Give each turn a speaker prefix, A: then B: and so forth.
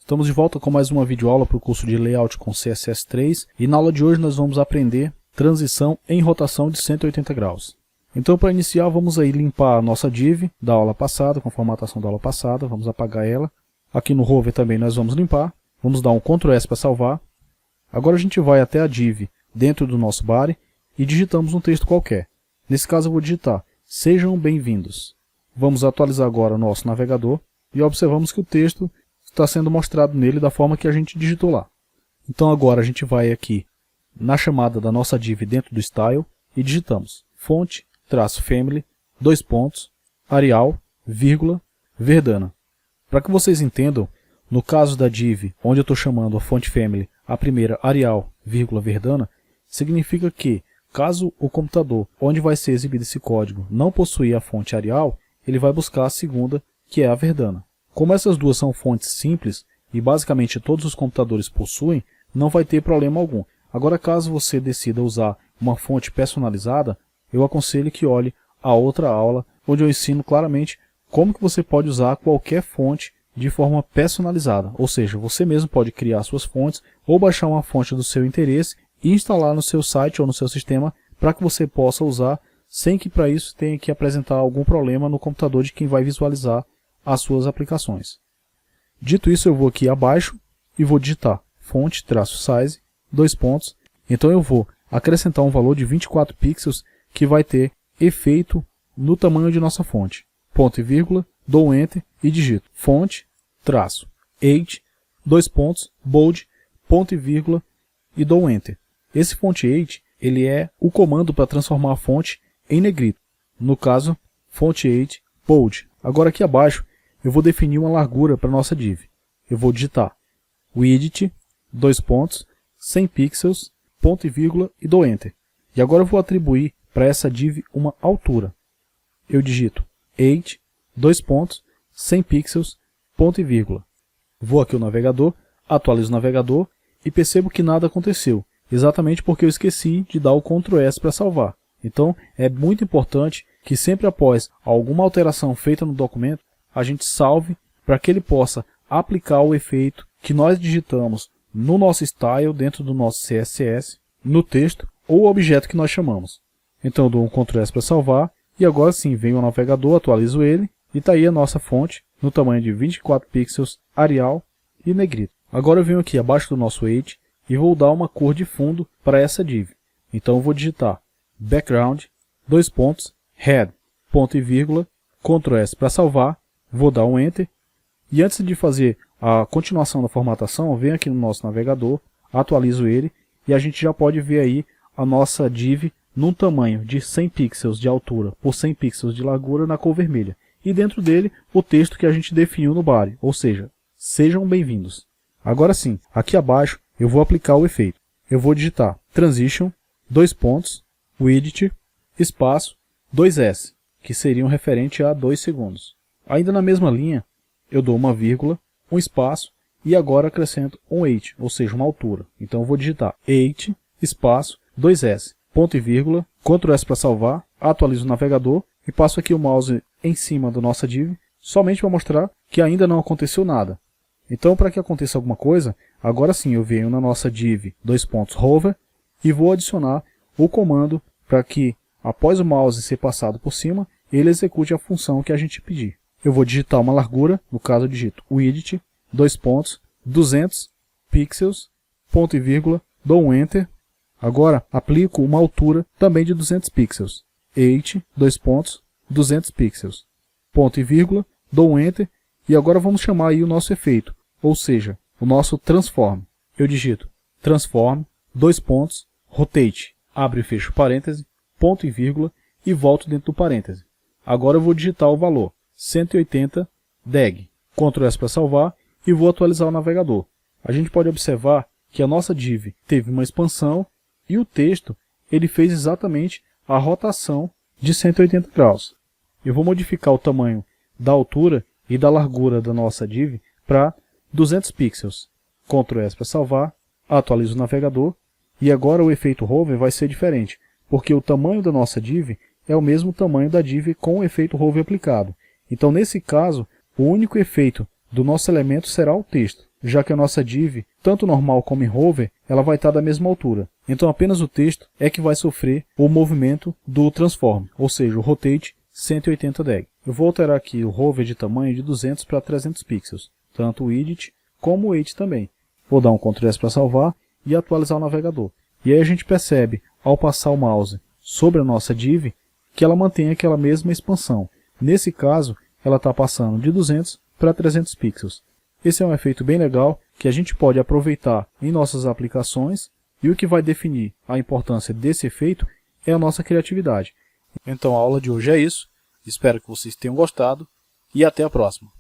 A: Estamos de volta com mais uma videoaula para o curso de Layout com CSS3 e na aula de hoje nós vamos aprender transição em rotação de 180 graus. Então para iniciar vamos aí limpar a nossa div da aula passada, com a formatação da aula passada, vamos apagar ela. Aqui no hover também nós vamos limpar, vamos dar um Ctrl S para salvar. Agora a gente vai até a div dentro do nosso body e digitamos um texto qualquer. Nesse caso eu vou digitar, sejam bem-vindos. Vamos atualizar agora o nosso navegador e observamos que o texto está sendo mostrado nele da forma que a gente digitou lá. Então agora a gente vai aqui na chamada da nossa div dentro do style e digitamos font-family, Arial, vírgula, Verdana. Para que vocês entendam, no caso da div onde eu estou chamando a font family a primeira Arial, vírgula, Verdana, significa que caso o computador onde vai ser exibido esse código não possuir a fonte Arial, ele vai buscar a segunda, que é a Verdana. Como essas duas são fontes simples, e basicamente todos os computadores possuem, não vai ter problema algum. Agora caso você decida usar uma fonte personalizada, eu aconselho que olhe a outra aula, onde eu ensino claramente como que você pode usar qualquer fonte de forma personalizada. Ou seja, você mesmo pode criar suas fontes, ou baixar uma fonte do seu interesse e instalar no seu site ou no seu sistema, para que você possa usar, sem que para isso tenha que apresentar algum problema no computador de quem vai visualizar as suas aplicações. Dito isso, eu vou aqui abaixo e vou digitar font-size, então eu vou acrescentar um valor de 24 pixels que vai ter efeito no tamanho de nossa fonte. Ponto e vírgula, dou Enter e digito font-8, bold, ponto e vírgula e dou Enter. Esse font8 ele é o comando para transformar a fonte em negrito. No caso, font8 bold. Agora aqui abaixo eu vou definir uma largura para nossa div. Eu vou digitar width, 100 pixels, ponto e vírgula e dou Enter. E agora eu vou atribuir para essa div uma altura. Eu digito 8, 100 pixels, ponto e vírgula. Vou aqui ao navegador, atualizo o navegador e percebo que nada aconteceu. Exatamente porque eu esqueci de dar o Ctrl S para salvar. Então é muito importante que sempre após alguma alteração feita no documento, a gente salve para que ele possa aplicar o efeito que nós digitamos no nosso style, dentro do nosso CSS, no texto ou objeto que nós chamamos. Então eu dou um Ctrl S para salvar e agora sim venho ao navegador, atualizo ele e está aí a nossa fonte no tamanho de 24 pixels, Arial e negrito. Agora eu venho aqui abaixo do nosso weight e vou dar uma cor de fundo para essa div. Então eu vou digitar background, head, ponto e vírgula, Ctrl S para salvar, vou dar um Enter e antes de fazer a continuação da formatação, eu venho aqui no nosso navegador, atualizo ele e a gente já pode ver aí a nossa div num tamanho de 100 pixels de altura por 100 pixels de largura na cor vermelha. E dentro dele o texto que a gente definiu no body, ou seja, sejam bem-vindos. Agora sim, aqui abaixo eu vou aplicar o efeito. Eu vou digitar transition, width, espaço, 2S, que seriam referente a 2 segundos. Ainda na mesma linha, eu dou uma vírgula, um espaço e agora acrescento um 8, ou seja, uma altura. Então eu vou digitar 8, espaço, 2S, ponto e vírgula, Ctrl S para salvar, atualizo o navegador e passo aqui o mouse em cima da nossa div, somente para mostrar que ainda não aconteceu nada. Então para que aconteça alguma coisa, agora sim eu venho na nossa div hover e vou adicionar o comando para que após o mouse ser passado por cima, ele execute a função que a gente pedir. Eu vou digitar uma largura, no caso eu digito width, 200 pixels, ponto e vírgula, dou um Enter. Agora aplico uma altura também de 200 pixels, 8, 200 pixels, ponto e vírgula, dou um Enter e agora vamos chamar aí o nosso efeito, ou seja, o nosso transform. Eu digito transform, rotate, abre e fecho parêntese, ponto e vírgula e volto dentro do parêntese. Agora eu vou digitar o valor 180 deg, Ctrl S para salvar e vou atualizar o navegador. A gente pode observar que a nossa div teve uma expansão e o texto ele fez exatamente a rotação de 180 graus. Eu vou modificar o tamanho da altura e da largura da nossa div para 200 pixels. Ctrl S para salvar, atualizo o navegador e agora o efeito hover vai ser diferente, porque o tamanho da nossa div é o mesmo tamanho da div com o efeito hover aplicado. Então nesse caso, o único efeito do nosso elemento será o texto. já que a nossa div, tanto normal como em hover, ela vai estar da mesma altura. Então apenas o texto é que vai sofrer o movimento do transform, ou seja, o rotate 180 deg. Eu vou alterar aqui o hover de tamanho de 200 para 300 pixels, tanto o edit como o weight também. Vou dar um Ctrl S para salvar e atualizar o navegador. E aí a gente percebe, ao passar o mouse sobre a nossa div, que ela mantém aquela mesma expansão. Nesse caso, ela está passando de 200 para 300 pixels. Esse é um efeito bem legal que a gente pode aproveitar em nossas aplicações, e o que vai definir a importância desse efeito é a nossa criatividade. Então a aula de hoje é isso, espero que vocês tenham gostado e até a próxima.